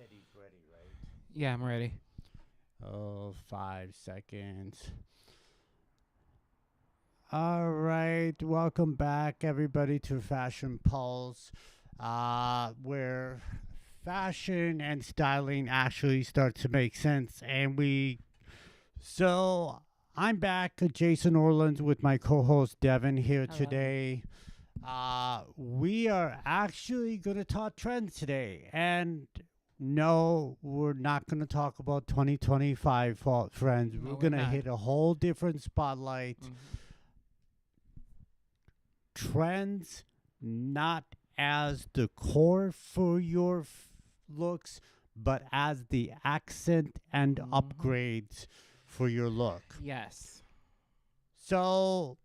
said he's ready, right? Yeah, I'm ready. Oh, 5 seconds. All right, welcome back, everybody, to Fashion Pulse, where fashion and styling actually start to make sense. So I'm back, Jason Orleans, with my co-host Devin here Hello. today. We are actually going to talk trends today. And no, we're not going to talk about 2025 fall trends. We're No, we're going to not. hit a whole different spotlight. Hmm. Trends not as the core for your looks, but as the accent and Hmm. upgrades for your look. Yes. So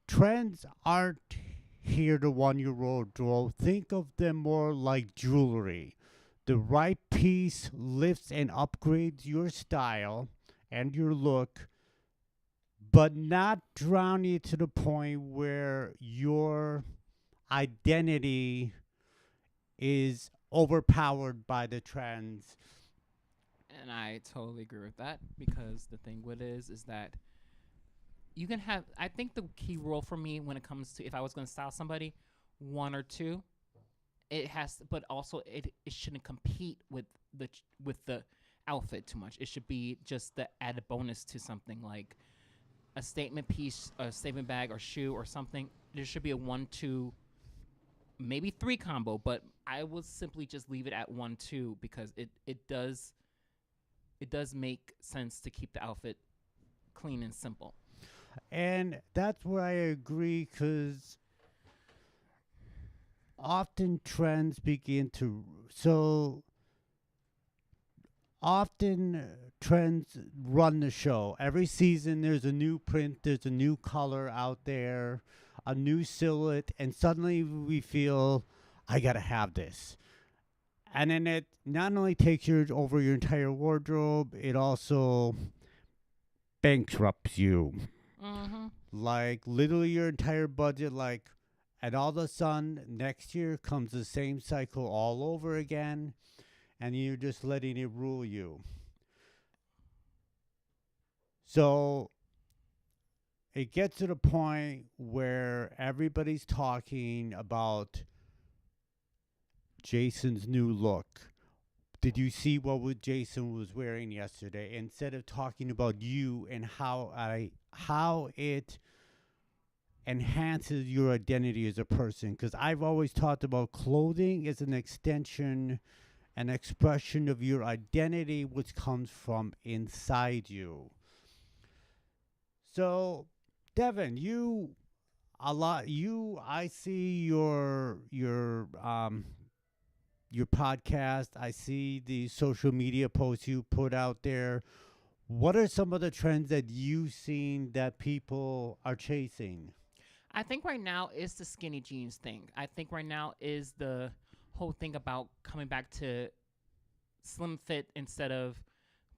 trends aren't here to run your wardrobe. Think of them more like jewelry. The right piece lifts and upgrades your style and your look, but not drown you to the point where your identity is overpowered by the trends. And I totally agree with that because the thing with it is that you can have. I think the key rule for me when it comes to if I was going to style somebody, one or two, it has, but also it shouldn't compete with the outfit too much. It should be just the added bonus to something like a statement piece, a statement bag, or shoe or something. There should be a one, two, maybe three combo, but I would simply just leave it at one, two because it does make sense to keep the outfit clean and simple. And that's where I agree because often trends begin to. So often trends run the show. Every season there's a new print, there's a new color out there, a new silhouette, and suddenly we feel, I gotta have this. And then it not only takes your over your entire wardrobe, it also bankrupts you. Mm-hmm. Like literally your entire budget, like, and all of a sudden next year comes the same cycle all over again, and you're just letting it rule you. So it gets to the point where everybody's talking about Jason's new look. Did you see what Jason was wearing yesterday? Instead of talking about you and how it enhances your identity as a person, because I've always talked about clothing as an extension, an expression of your identity, which comes from inside you. So, Devin, I see your podcast. I see the social media posts you put out there. What are some of the trends that you've seen that people are chasing? I think right now is the skinny jeans thing. I think right now is the whole thing about coming back to slim fit instead of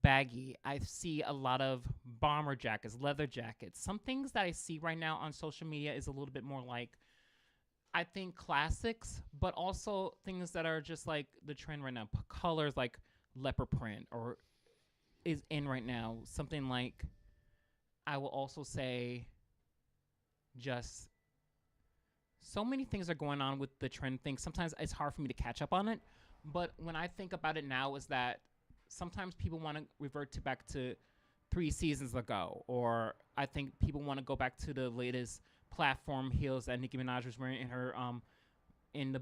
baggy. I see a lot of bomber jackets, leather jackets. Some things that I see right now on social media is a little bit more like I think classics, but also things that are just like the trend right now. Colors like leopard print or is in right now. Something like I will also say just so many things are going on with the trend thing. Sometimes it's hard for me to catch up on it. But when I think about it now, is that sometimes people want to revert to back to 3 seasons ago, or I think people want to go back to the latest platform heels that Nicki Minaj was wearing in her in the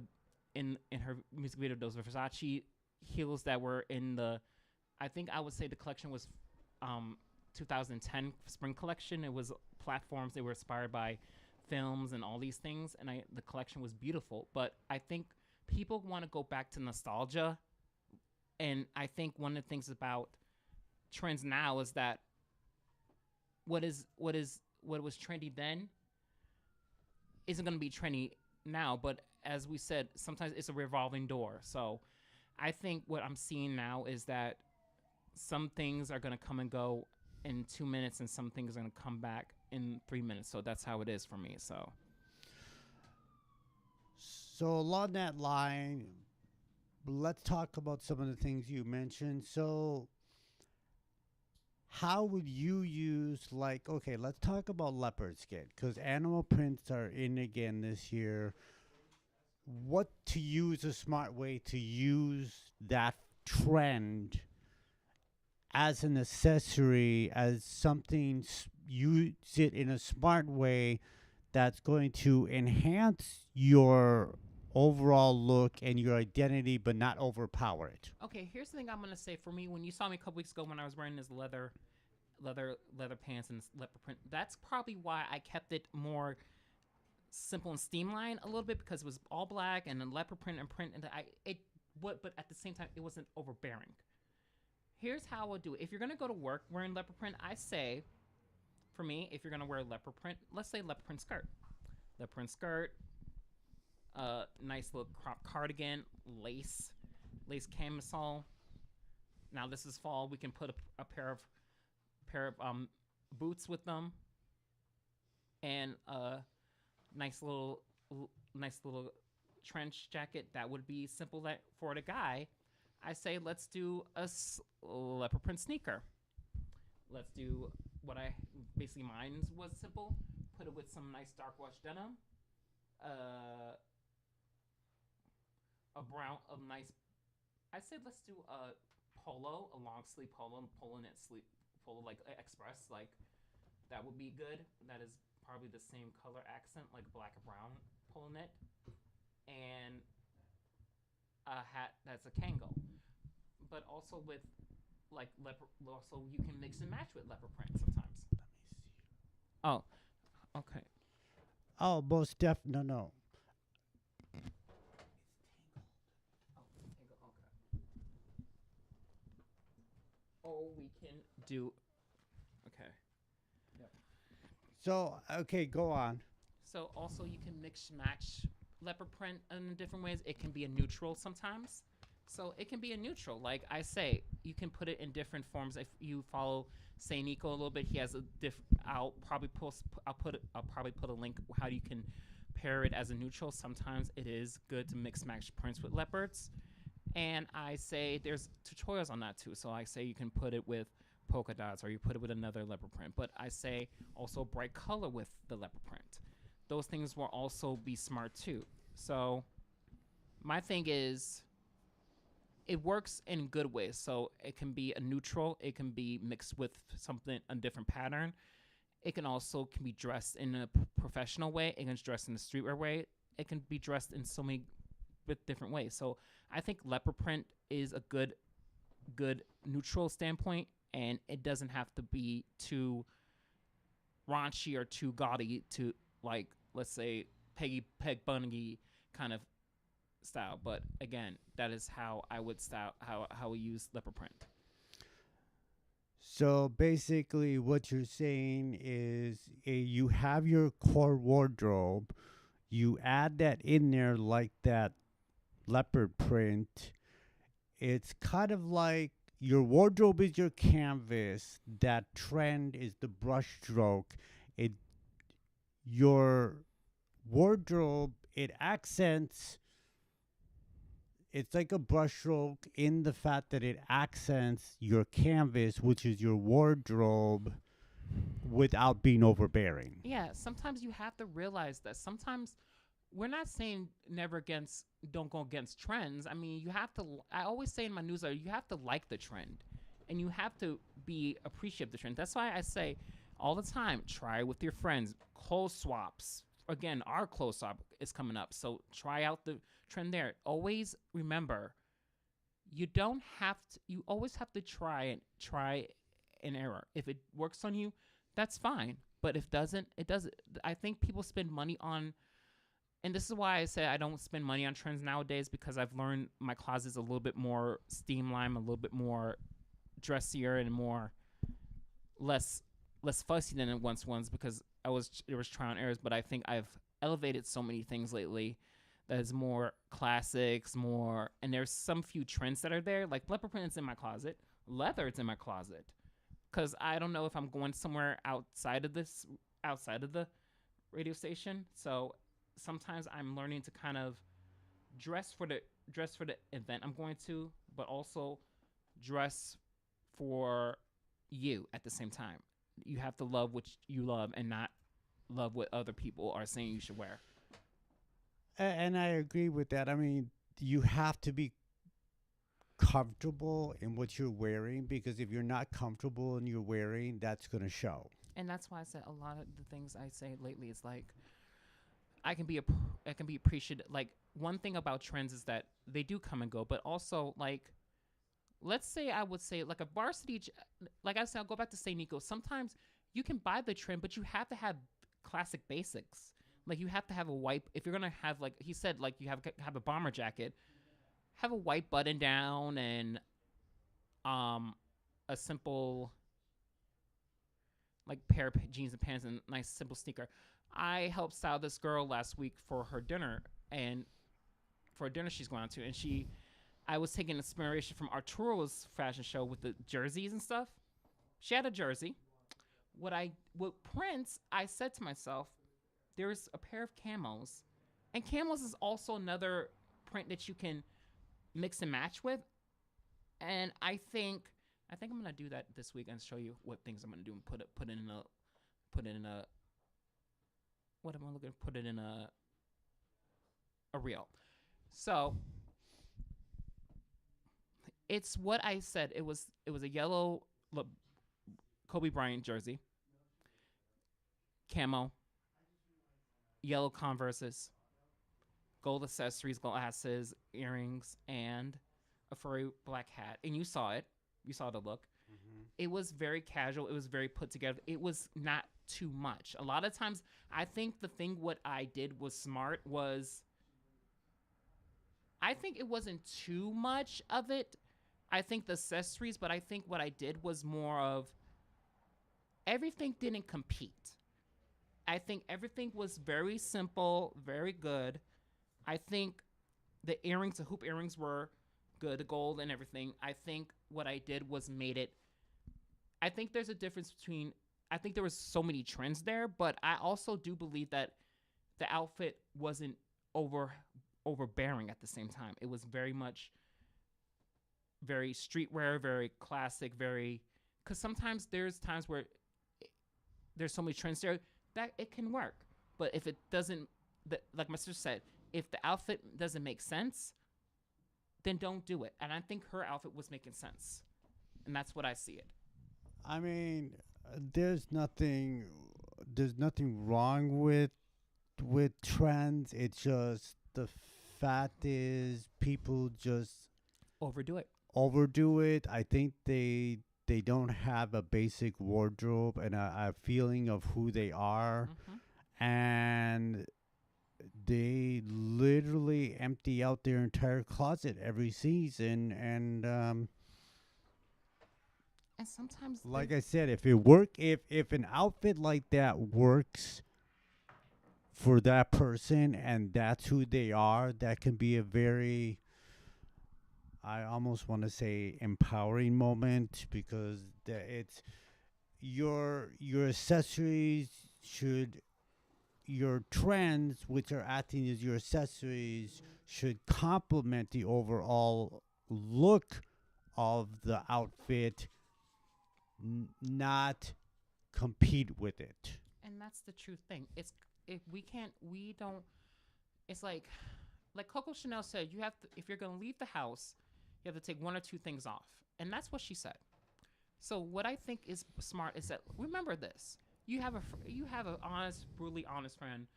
in her music video. Those Versace heels that were in the, I think I would say the collection was um 2010 spring collection. It was platforms. They were inspired by films and all these things, and the collection was beautiful. But I think people want to go back to nostalgia, and I think one of the things about trends now is that what was trendy then isn't going to be trendy now. But as we said, sometimes it's a revolving door. So I think what I'm seeing now is that some things are going to come and go in 2 minutes, and some things are going to come back in 3 minutes. So that's how it is for me. So So along that line, let's talk about some of the things you mentioned. So, how would you use, like, okay, let's talk about leopard skin because animal prints are in again this year. What to use a smart way to use that trend as an accessory, as something, use it in a smart way that's going to enhance your overall look and your identity, but not overpower it. Okay, here's the thing I'm gonna say. For me, when you saw me a couple weeks ago when I was wearing this leather pants and leopard print, that's probably why I kept it more simple and streamlined a little bit because it was all black and then leopard print and print, and but at the same time it wasn't overbearing. Here's how I would do it. If you're gonna go to work wearing leopard print, I say, for me, if you're gonna wear leopard print, let's say leopard print skirt, nice little crop cardigan, lace camisole. Now this is fall. We can put a pair of boots with them, and nice little nice little trench jacket. That would be simple. That for the guy, I say let's do a leopard print sneaker. Let's do what I basically mine was simple. Put it with some nice dark wash denim. Uh, a nice. I said let's do a polo, a long sleeve polo knit sleeve, polo like express, like that would be good. That is probably the same color accent, like black and brown polo knit, and a hat that's a Kangol, but also with like leopard. Also, you can mix and match with leopard print sometimes. Oh, okay. Oh, most no. Oh, Kangol. Okay. Oh, we can do. Okay. So, okay, go on. So also you can mix and match leopard print in different ways. It can be a neutral sometimes. So it can be a neutral. Like I say, you can put it in different forms. If you follow Say Nico a little bit, he has a I'll probably put a link how you can pair it as a neutral. Sometimes it is good to mix match prints with leopards. And I say there's tutorials on that too. So I say you can put it with polka dots or you put it with another leopard print. But I say also bright color with the leopard print. Those things will also be smart too. So my thing is it works in good ways. So it can be a neutral, it can be mixed with something a different pattern. It can also can be dressed in a professional way. It can be dressed in a streetwear way. It can be dressed in so many different ways. So I think leopard print is a good neutral standpoint, and it doesn't have to be too raunchy or too gaudy to like let's say Peg Bunny kind of style. But again, that is how I would style how we use leopard print. So basically, what you're saying is you have your core wardrobe, you add that in there like that leopard print. It's kind of like your wardrobe is your canvas, that trend is the brushstroke. It your wardrobe, it accents, it's like a brushstroke in the fact that it accents your canvas, which is your wardrobe, without being overbearing. Yeah, sometimes you have to realize that sometimes we're not saying don't go against trends. I mean, you have to I always say in my newsletter, you have to like the trend and you have to be appreciative of the trend. That's why I say all the time, try it with your friends, clothes swaps. Again, our clothes swap is coming up, so try out the trend there. Always remember, you always have to try an error. If it works on you, that's fine. But if doesn't, it doesn't. I think people spend money on, and this is why I say I don't spend money on trends nowadays, because I've learned my closet's a little bit more streamlined, a little bit more dressier and more less fussy than it once was, because there was trial and errors. But I think I've elevated so many things lately that is more classics, and there's some few trends that are there. Like leopard print is in my closet, leather it's in my closet, because I don't know if I'm going somewhere outside of the radio station. So sometimes I'm learning to kind of dress for the dress for the event I'm going to, but also dress for you at the same time. You have to love what you love and not love what other people are saying you should wear. And I agree with that. I mean, you have to be comfortable in what you're wearing, because if you're not comfortable in your wearing, that's going to show. And that's why I said a lot of the things I say lately is like I can be a I can be appreciative. Like one thing about trends is that they do come and go, but also like let's say I would say like a like I said, I'll go back to say Nico. Sometimes you can buy the trend, but you have to have classic basics. Like you have to have a white. If you're gonna have like he said, like you have a bomber jacket, have a white button down and um a simple like pair of jeans and pants and nice simple sneaker. I helped style this girl last week for her dinner and for a dinner she's going to, and I was taking inspiration from Arturo's fashion show with the jerseys and stuff. She had a jersey. With prints, I said to myself, there's a pair of camos, and camos is also another print that you can mix and match with. And I think I'm gonna do that this week and show you what things I'm gonna do and put it in a what am I looking put it in a reel. So it's what I said. It was a yellow Kobe Bryant jersey, camo, yellow Converses, gold accessories, glasses, earrings, and a furry black hat. And you saw it. You saw the look. Mm-hmm. It was very casual. It was very put together. It was not too much. A lot of times, I think the thing what I did was smart was I think it wasn't too much of it. I think the accessories, but I think what I did was more of everything didn't compete. I think everything was very simple, very good. I think the earrings, the hoop earrings were good, the gold and everything. I think what I did was made it. I think there's a difference between. I think there was so many trends there, but I also do believe that the outfit wasn't overbearing at the same time. It was very much very streetwear, very classic, very because sometimes there's times where there's so many trends there that it can work, but if it doesn't, like my sister said, if the outfit doesn't make sense, then don't do it. And I think her outfit was making sense, and that's what I see it. I mean, there's nothing wrong with trends. It's just the fact is people just Overdo it. overdo it. I think they don't have a basic wardrobe and a feeling of who they are, and they literally empty out their entire closet every season. And And sometimes, like I said, if an outfit like that works for that person and that's who they are, that can be a very, I almost want to say, empowering moment, because it's your accessories should, your trends, which are acting as your accessories, should complement the overall look of the outfit, not compete with it. and that's the true thing. It's if we can't, we don't. It's like Coco Chanel said, you have to if you're gonna leave the house, you have to take one or two things off, and that's what she said. So what I think is smart is that remember this: you have a honest, brutally honest friend.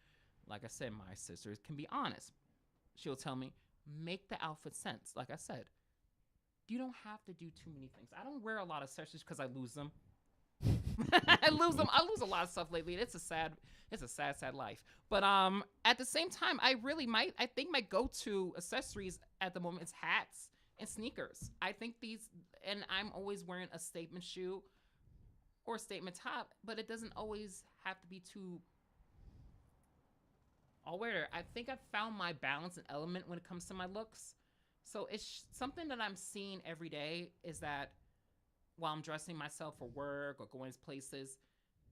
Like I said, my sisters can be honest. She'll tell me make the outfit sense. Like I said, you don't have to do too many things. I don't wear a lot of accessories because I lose them. I lose them. I lose a lot of stuff lately. It's a sad life. But at the same time, I think my go-to accessories at the moment is hats and sneakers. I think these, and I'm always wearing a statement shoe or a statement top, but it doesn't always have to be too. I'll wear it. I think I've found my balance and element when it comes to my looks. So it's something that I'm seeing every day is that while I'm dressing myself for work or going to places,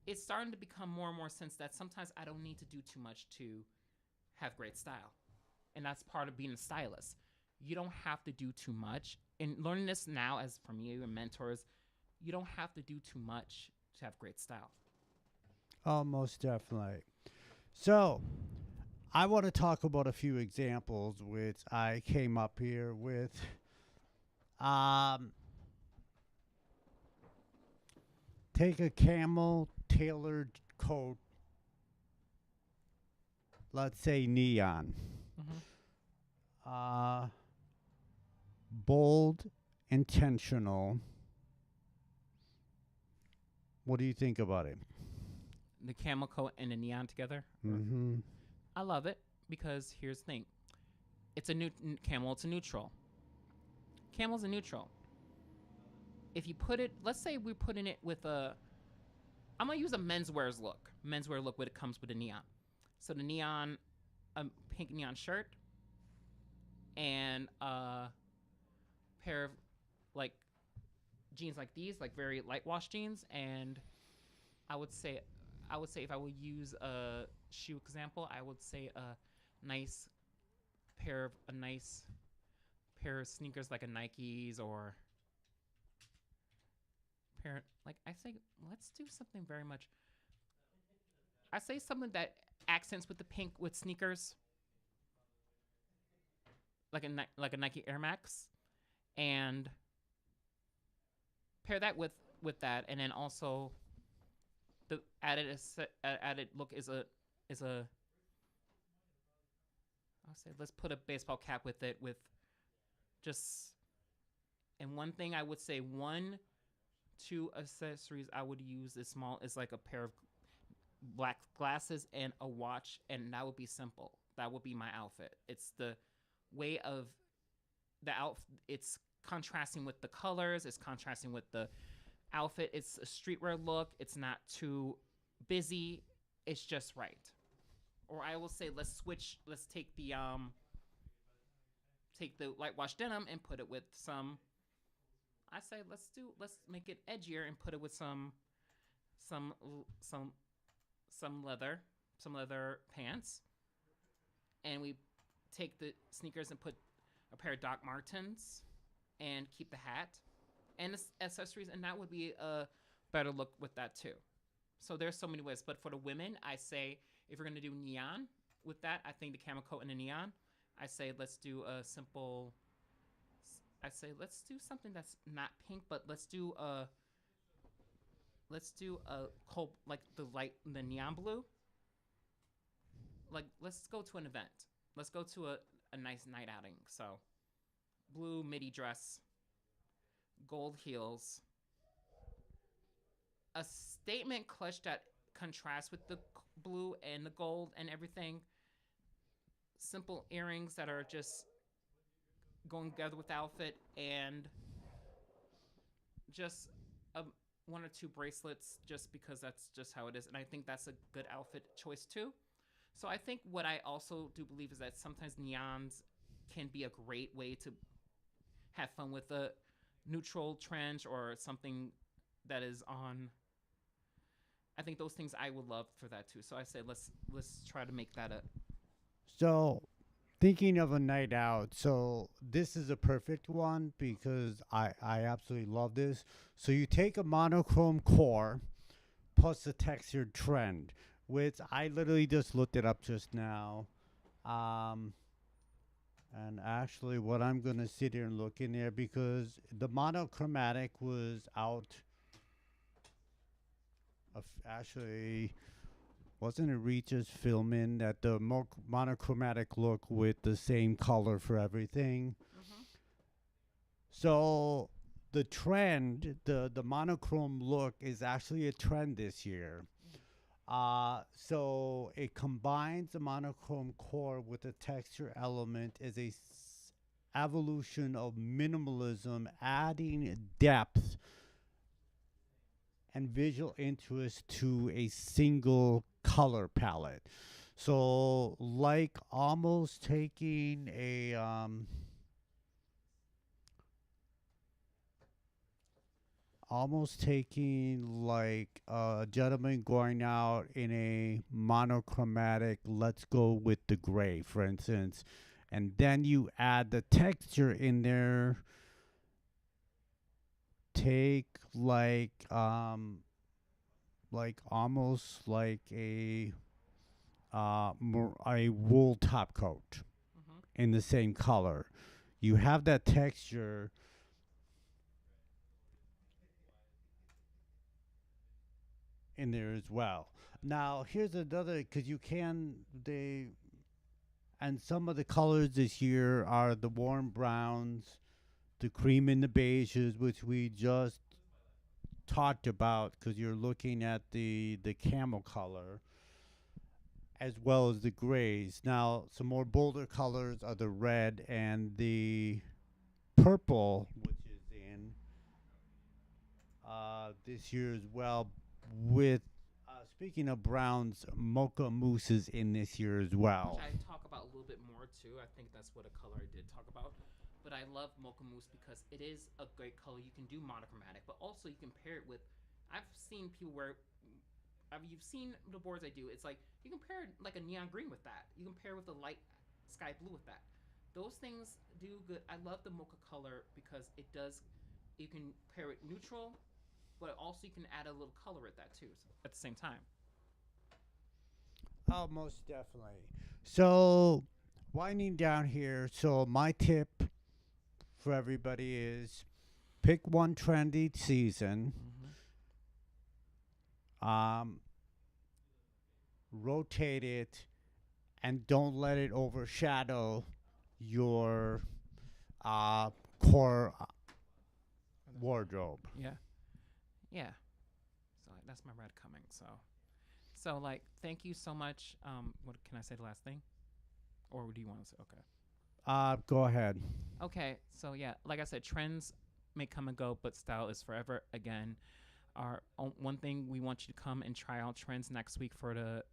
it's starting to become more and more sense that sometimes I don't need to do too much to have great style. and that's part of being a stylist. You don't have to do too much. And learning this now, as from you and mentors, you don't have to do too much to have great style. Oh, most definitely. So, I want to talk about a few examples which I came up here with. Um, take a camel tailored coat, let's say neon. Mm-hmm. Uh, bold, intentional. What do you think about it? The camel coat and the neon together. Mm-hmm. I love it because here's the thing: it's a new camel. It's a neutral. Camel's a neutral. If you put it, let's say we're putting it with a, I'm gonna use a menswear's look. Menswear look when it comes with the neon. So the neon, pink neon shirt, and a pair of like jeans like these, like very light wash jeans, and I would say, if I would use a shoe example, I would say nice a nice pair of sneakers like a Nikes or pair like I say let's do something very much. I say something that accents with the pink with sneakers like a Nike Air Max, and pair that with that, and then also the added look is a I'll say let's put a baseball cap with it with just, and one thing I would say, two accessories I would use is like a pair of black glasses and a watch, and that would be simple. That would be my outfit. It's the way of the it's contrasting with the colors, it's contrasting with the outfit. It's a streetwear look. It's not too busy. It's just right. Or I will say let's take the light wash denim and put it with some, I say let's make it edgier and put it with some leather pants, and we take the sneakers and put a pair of Doc Martens and keep the hat and accessories, and that would be a better look with that too. So there's so many ways, but for the women, I say if you're gonna do neon with that, I think the camel coat and the neon, I say let's do a simple. I say let's do something that's not pink, but let's do a cold, like the neon blue. Like let's go to an event. Let's go to a nice night outing. So blue midi dress, gold heels, a statement clutch that contrasts with the blue and the gold and everything. Simple earrings that are just going together with the outfit, and just one or two bracelets, just because that's just how it is. And I think that's a good outfit choice too. So I think what I also do believe is that sometimes neons can be a great way to have fun with a neutral trend or something that is on. I think those things I would love for that too. So I say let's try to make that a. So, thinking of a night out, so this is a perfect one because I absolutely love this. So you take a monochrome core plus a textured trend, which I literally just looked it up just now. Um, and actually, what I'm going to sit here and look in there because the monochromatic was out of actually. Wasn't it Regis filming that the monochromatic look with the same color for everything? Mm-hmm. So the trend, the monochrome look is actually a trend this year. So it combines the monochrome core with a texture element as a evolution of minimalism, adding depth and visual interest to a single color palette. So, like almost taking like a gentleman going out in a monochromatic, let's go with the gray, for instance, and then you add the texture in there. Take like almost like a wool top coat Mm-hmm. in the same color. You have that texture in there as well. Now, here's another because you can they and some of the colors this year are the warm browns, the cream and the beiges, which we just talked about because you're looking at the camel color as well as the grays. Now, some more bolder colors are the red and the purple, which is in this year as well. With speaking of browns, mocha mousse is in this year as well. Which I talk about a little bit more too. I think that's what a color I did talk about. But I love mocha mousse because it is a great color. You can do monochromatic, but also you can pair it with. I've seen people where. You've seen the boards I do. It's like you can pair like a neon green with that. You can pair with a light sky blue with that. Those things do good. I love the mocha color because it does. You can pair it neutral, but also you can add a little color with that too. So at the same time. Oh, most definitely. So, winding down here. So, my tip for everybody is pick one trend each season. Mm-hmm. Rotate it, and don't let it overshadow your uh, core wardrobe. Yeah. Yeah. So that's my red coming. So like, thank you so much. What can I say? The last thing, or do you want to say? Okay. Go ahead. Okay. So yeah, like I said, trends may come and go, but style is forever. Again, one thing we want you to come and try out trends next week for the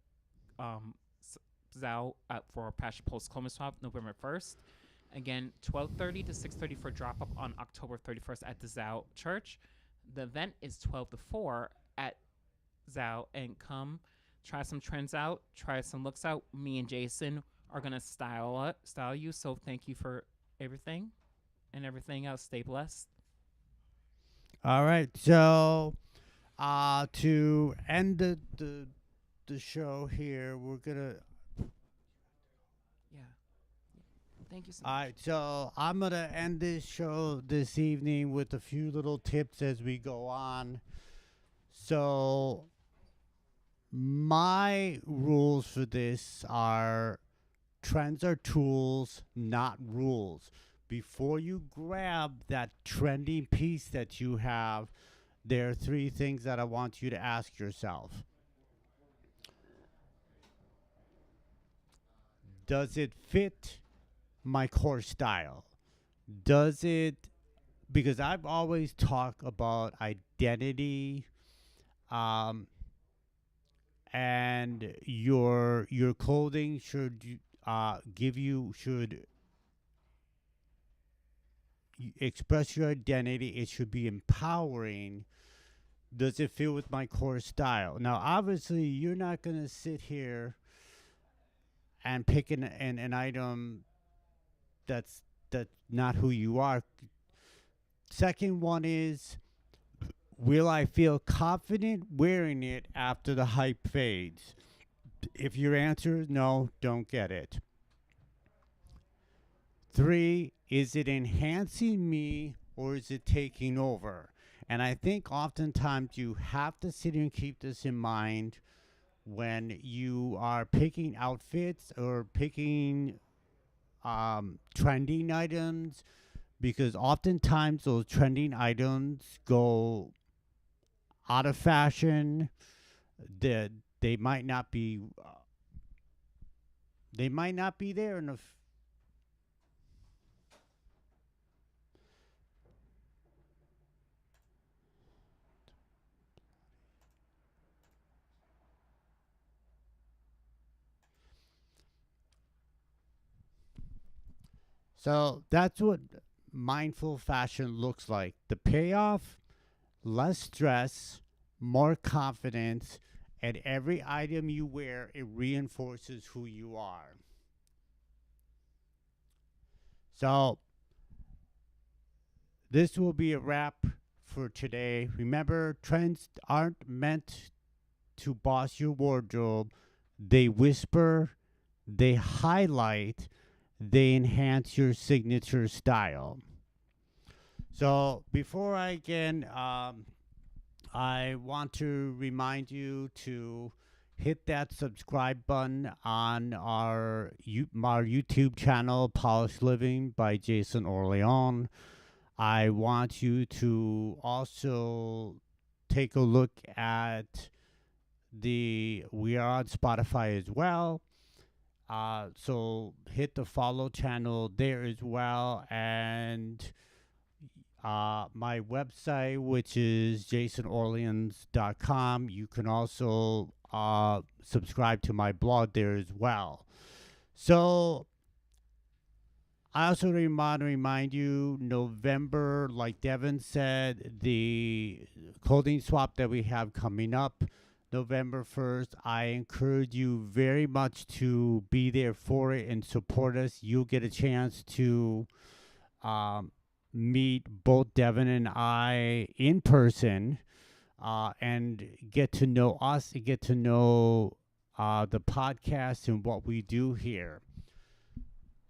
Zao for Passion Post Clothing Swap November 1st. Again, 12:30 to 6:30 for drop up on October 31st at the Zao Church. The event is 12 to 4 at Zao, and come try some trends out, try some looks out. Me and Jason are gonna style you. So thank you for everything and everything else. Stay blessed. All right. So, to end the show here, we're gonna. Yeah. Thank you so All much. right. So I'm gonna end this show this evening with a few little tips as we go on. So, my rules for this are trends are tools, not rules. Before you grab that trending piece that you have, there are three things that I want you to ask yourself. Does it fit my core style? Does it, because I've always talked about identity, um, and your clothing should give you should express your identity. It should be empowering. Does it fit with my core style? Now, obviously, you're not gonna sit here and pick an item that's not who you are. Second one is, will I feel confident wearing it after the hype fades? If your answer is no, don't get it. Three, is it enhancing me or is it taking over? And I think oftentimes you have to sit here and keep this in mind when you are picking outfits or picking trending items, because oftentimes those trending items go out of fashion. That they might not be. They might not be there in So that's what mindful fashion looks like. The payoff: less stress, more confidence, and every item you wear, it reinforces who you are. So this will be a wrap for today. Remember, trends aren't meant to boss your wardrobe. They whisper, they highlight, they enhance your signature style. So before I want to remind you to hit that subscribe button on our YouTube channel, Polished Living by Jason Orléans. I want you to also take a look at we are on Spotify as well. So hit the follow channel there as well, and my website, which is jasonorleans.com. You can also subscribe to my blog there as well. So I also want to remind you, November, like Devin said, the clothing swap that we have coming up November 1st, I encourage you very much to be there for it and support us. You'll get a chance to meet both Devin and I in person and get to know us and get to know the podcast and what we do here.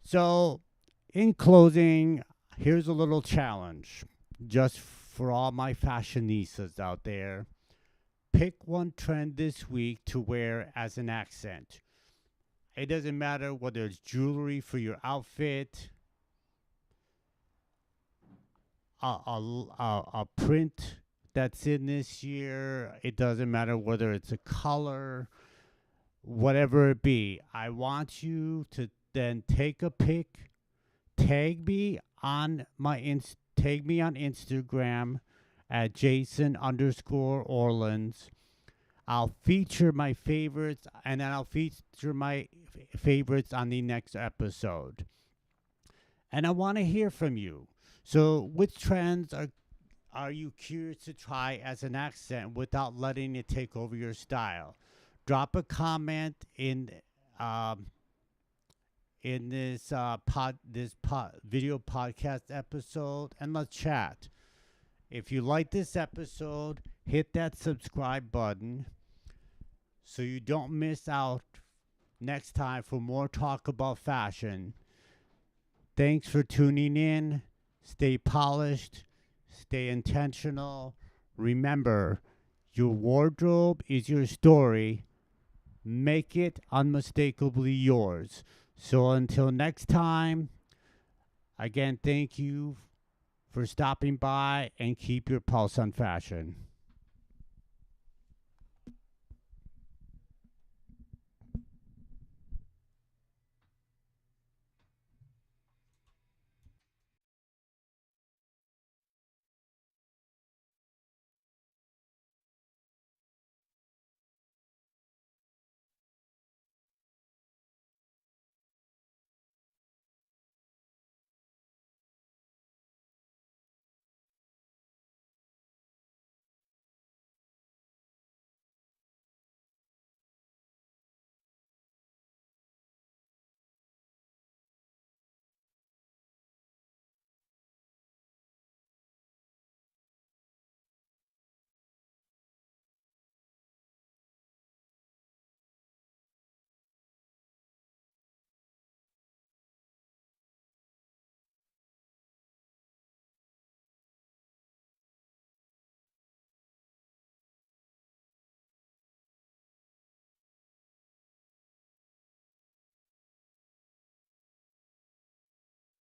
So, in closing, here's a little challenge just for all my fashionistas out there. Pick one trend this week to wear as an accent. It doesn't matter whether it's jewelry for your outfit, a print that's in this year. It doesn't matter whether it's a color, whatever it be. I want you to then take a pic, tag me on Instagram at Jason_Orleans. I'll feature my favorites, and then I'll feature my favorites on the next episode. And I want to hear from you. So, which trends are you curious to try as an accent without letting it take over your style? Drop a comment in this video podcast episode, and let's chat. If you like this episode, hit that subscribe button so you don't miss out next time for more talk about fashion. Thanks for tuning in. Stay polished. Stay intentional. Remember, your wardrobe is your story. Make it unmistakably yours. So until next time, again, thank you for stopping by and keep your pulse on fashion.